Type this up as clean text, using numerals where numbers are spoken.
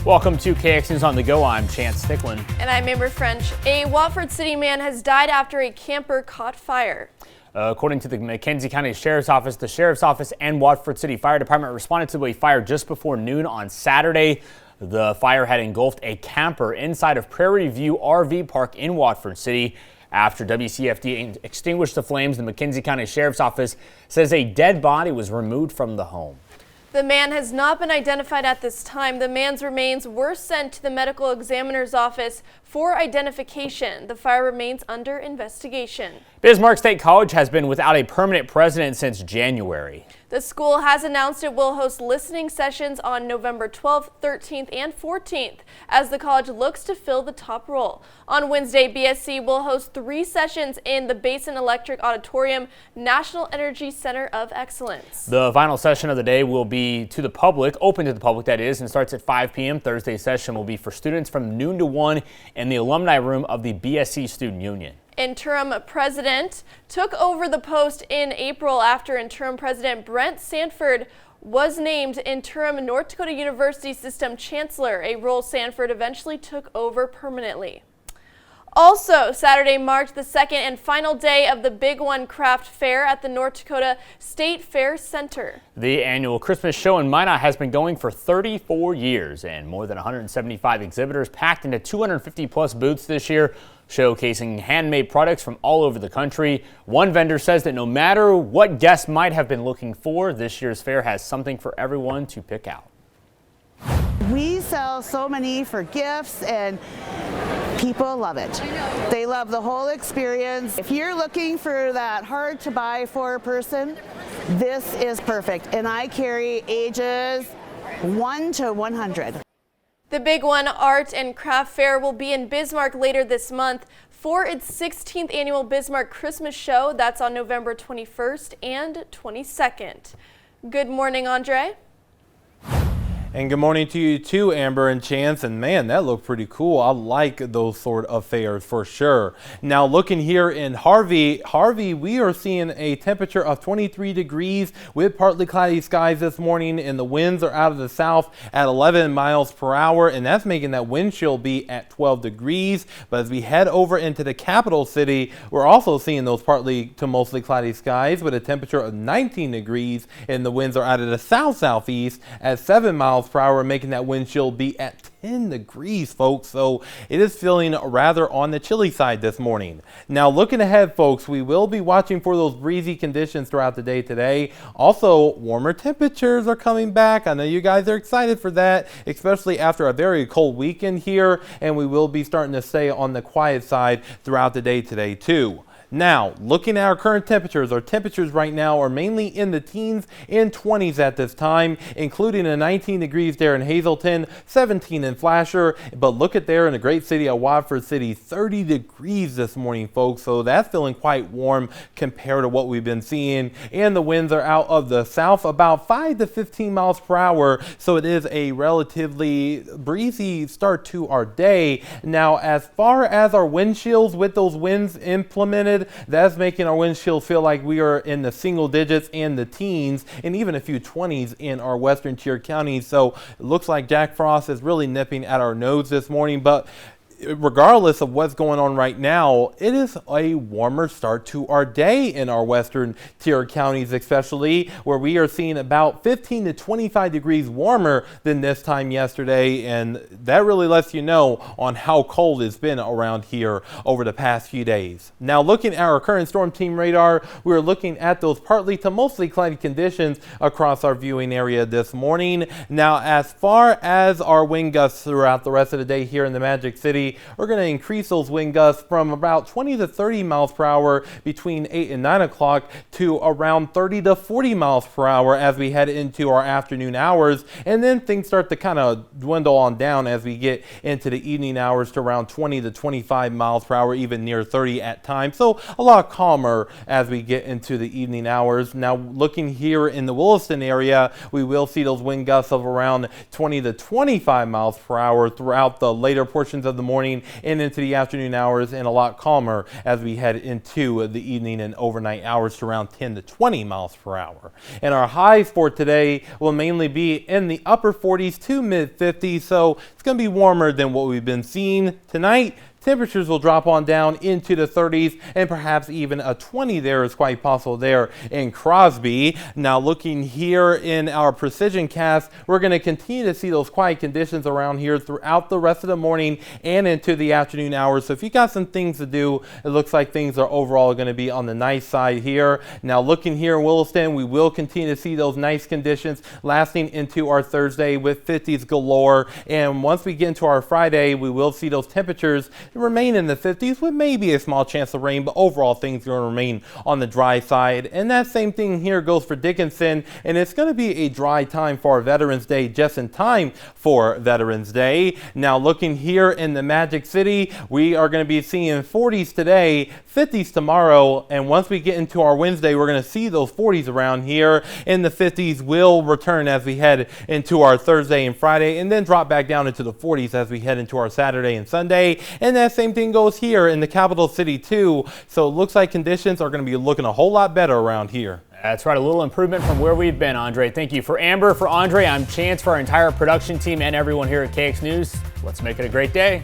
Welcome to KX News on the Go. I'm Chance Thicklin. And I'm Amber French. A Watford City man has died after a camper caught fire. According to the McKenzie County Sheriff's Office, the Sheriff's Office and Watford City Fire Department responded to a fire just before noon on Saturday. The fire had engulfed a camper inside of Prairie View RV Park in Watford City. After WCFD extinguished the flames, the McKenzie County Sheriff's Office says a dead body was removed from the home. The man has not been identified at this time. The man's remains were sent to the medical examiner's office for identification. The fire remains under investigation. Bismarck State College has been without a permanent president since January. The school has announced it will host listening sessions on November 12th, 13th, and 14th as the college looks to fill the top role. On Wednesday, BSC will host 3 sessions in the Basin Electric Auditorium, National Energy Center of Excellence. The final session of the day will be to the public, open to the public that is, and starts at 5 p.m. Thursday's session will be for students from noon to 1 in the alumni room of the BSC Student Union. Interim president took over the post in April after interim president Brent Sanford was named interim North Dakota University System Chancellor, a role Sanford eventually took over permanently. Also, Saturday marked the second and final day of the Big One Craft Fair at the North Dakota State Fair Center. The annual Christmas show in Minot has been going for 34 years, and more than 175 exhibitors packed into 250 plus booths this year, showcasing handmade products from all over the country. One vendor says that no matter what guests might have been looking for, this year's fair has something for everyone to pick out. We sell so many for gifts and people love it. They love the whole experience. If you're looking for that hard to buy for person, this is perfect. And I carry ages 1 to 100. The Big One Art and Craft Fair will be in Bismarck later this month for its 16th annual Bismarck Christmas Show. That's on November 21st and 22nd. Good morning, Andre. And good morning to you too, Amber and Chance. And man, that looked pretty cool. I like those sort of fairs for sure. Now looking here in Harvey, we are seeing a temperature of 23 degrees with partly cloudy skies this morning, and the winds are out of the south at 11 miles per hour, and that's making that wind chill be at 12 degrees. But as we head over into the capital city, we're also seeing those partly to mostly cloudy skies with a temperature of 19 degrees, and the winds are out of the south-southeast at 7 miles per hour, making that wind chill be at 10 degrees, folks. So it is feeling rather on the chilly side this morning. Now looking ahead, folks, we will be watching for those breezy conditions throughout the day today. Also, warmer temperatures are coming back. I know you guys are excited for that, especially after a very cold weekend here, and we will be starting to stay on the quiet side throughout the day today too. Now, looking at our current temperatures, our temperatures right now are mainly in the teens and 20s at this time, including a 19 degrees there in Hazelton, 17 in Flasher, but look at there in the great city of Watford City, 30 degrees this morning, folks, so that's feeling quite warm compared to what we've been seeing, and the winds are out of the south about 5 to 15 miles per hour, so it is a relatively breezy start to our day. Now, as far as our wind chills with those winds implemented, that's making our wind chill feel like we are in the single digits and the teens and even a few 20s in our western tier counties. So it looks like Jack Frost is really nipping at our nose this morning, but regardless of what's going on right now, it is a warmer start to our day in our western tier counties, especially where we are seeing about 15 to 25 degrees warmer than this time yesterday, and that really lets you know on how cold it's been around here over the past few days. Now looking at our current storm team radar, we're looking at those partly to mostly cloudy conditions across our viewing area this morning. Now as far as our wind gusts throughout the rest of the day here in the Magic City, we're going to increase those wind gusts from about 20 to 30 miles per hour between 8 and 9 o'clock to around 30 to 40 miles per hour as we head into our afternoon hours, and then things start to kind of dwindle on down as we get into the evening hours to around 20 to 25 miles per hour, even near 30 at times. So a lot calmer as we get into the evening hours. Now looking here in the Williston area, we will see those wind gusts of around 20 to 25 miles per hour throughout the later portions of the morning morning and into the afternoon hours, and a lot calmer as we head into the evening and overnight hours to around 10 to 20 miles per hour. And our highs for today will mainly be in the upper 40s to mid 50s, so it's going to be warmer than what we've been seeing tonight. Temperatures will drop on down into the 30s, and perhaps even a 20 there is quite possible there in Crosby. Now looking here in our precision cast, we're going to continue to see those quiet conditions around here throughout the rest of the morning and into the afternoon hours. So if you got some things to do, it looks like things are overall going to be on the nice side here. Now looking here in Williston, we will continue to see those nice conditions lasting into our Thursday with 50s galore. And once we get into our Friday, we will see those temperatures remain in the 50s with maybe a small chance of rain, but overall things are going to remain on the dry side. And that same thing here goes for Dickinson, and it's going to be a dry time for Veterans Day, just in time for Veterans Day. Now looking here in the Magic City, we are going to be seeing 40s today, 50s tomorrow, and once we get into our Wednesday, we're going to see those 40s around here, and the 50s will return as we head into our Thursday and Friday, and then drop back down into the 40s as we head into our Saturday and Sunday. And that same thing goes here in the capital city too. So it looks like conditions are going to be looking a whole lot better around here. That's right, a little improvement from where we've been, Andre. Thank you. For Amber, for Andre, I'm Chance, for our entire production team and everyone here at KX News. Let's make it a great day.